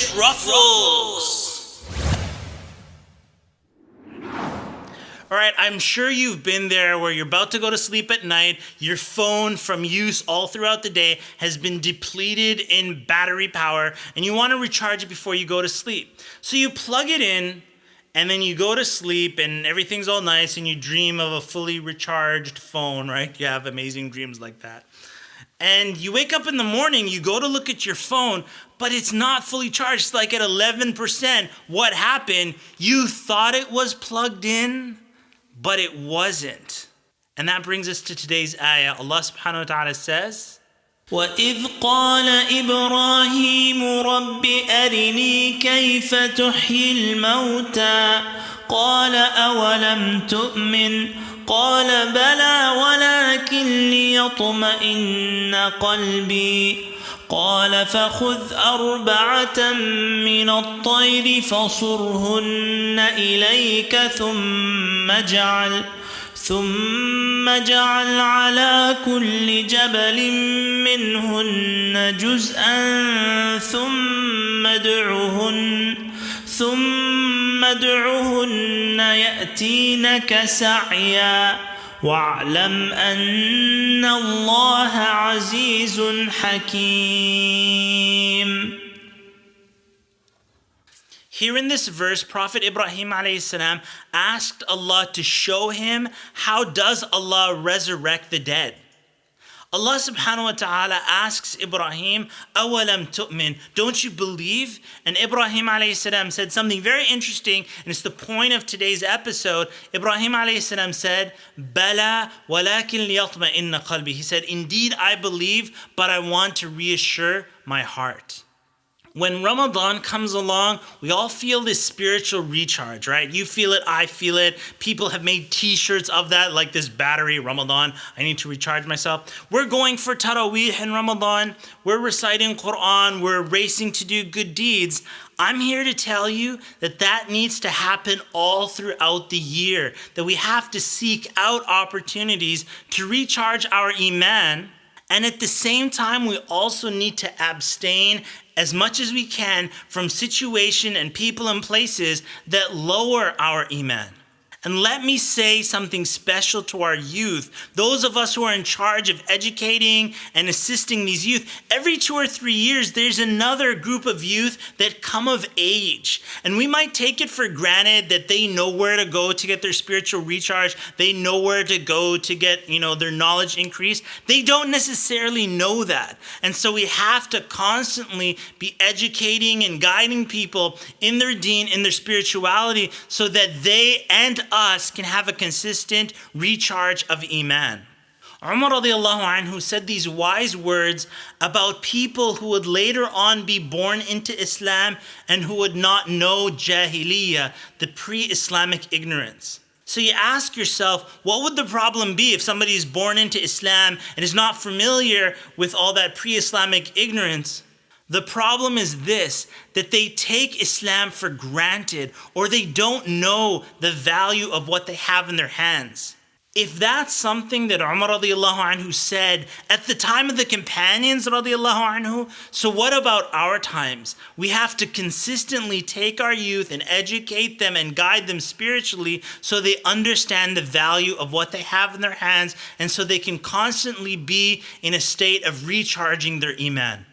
truffles. All right, I'm sure you've been there where you're about to go to sleep at night, your phone from use all throughout the day has been depleted in battery power, and you want to recharge it before you go to sleep. So you plug it in, and then you go to sleep, and everything's all nice, and you dream of a fully recharged phone, right? You have amazing dreams like that. And you wake up in the morning, you go to look at your phone, but it's not fully charged. It's like at 11%. What happened? You thought it was plugged in, but it wasn't. And that brings us to today's ayah. Allah subhanahu wa ta'ala says, وَإِذْ قَالَ إِبْرَاهِيمُ رَبِّ أَرِنِي كَيْفَ تُحْيِي الْمَوْتَى قَالَ أَوَلَمْ تُؤْمِنْ قَالَ بَلَى وَلَكِنْ لِيَطْمَئِنَّ قَلْبِي قال فخذ 4 من الطير فصرهن إليك ثم اجعل على كل جبل منهن جزءا ثم ادعهن يأتينك سعيا واعلم أن الله عزيز حكيم. Here in this verse, Prophet Ibrahim alayhi salam asked Allah to show him how does Allah resurrect the dead. Allah subhanahu wa ta'ala asks Ibrahim, أَوَلَمْ تُؤْمِنْ, don't you believe? And Ibrahim alayhi salam said something very interesting, and it's the point of today's episode. Ibrahim alayhi salam said, بَلَى وَلَكِنْ لِيَطْمَئِنَّ قَلْبِي. He said, indeed I believe, but I want to reassure my heart. When Ramadan comes along, we all feel this spiritual recharge, right? You feel it, I feel it. People have made t-shirts of that, like this battery, Ramadan, I need to recharge myself. We're going for Taraweeh in Ramadan. We're reciting Quran. We're racing to do good deeds. I'm here to tell you that that needs to happen all throughout the year, that we have to seek out opportunities to recharge our iman. And at the same time, we also need to abstain as much as we can from situation and people and places that lower our iman. And let me say something special to our youth, those of us who are in charge of educating and assisting these youth. Every 2 or 3 years, there's another group of youth that come of age. And we might take it for granted that they know where to go to get their spiritual recharge. They know where to go to get, their knowledge increased. They don't necessarily know that. And so we have to constantly be educating and guiding people in their deen, in their spirituality, so that they and us can have a consistent recharge of iman. Umar radiallahu anhu said these wise words about people who would later on be born into Islam and who would not know jahiliyyah, the pre-Islamic ignorance. So you ask yourself, what would the problem be if somebody is born into Islam and is not familiar with all that pre-Islamic ignorance? The problem is this, that they take Islam for granted, or they don't know the value of what they have in their hands. If that's something that Umar radiallahu anhu said at the time of the companions radiallahu anhu, so what about our times? We have to consistently take our youth and educate them and guide them spiritually so they understand the value of what they have in their hands, and so they can constantly be in a state of recharging their iman.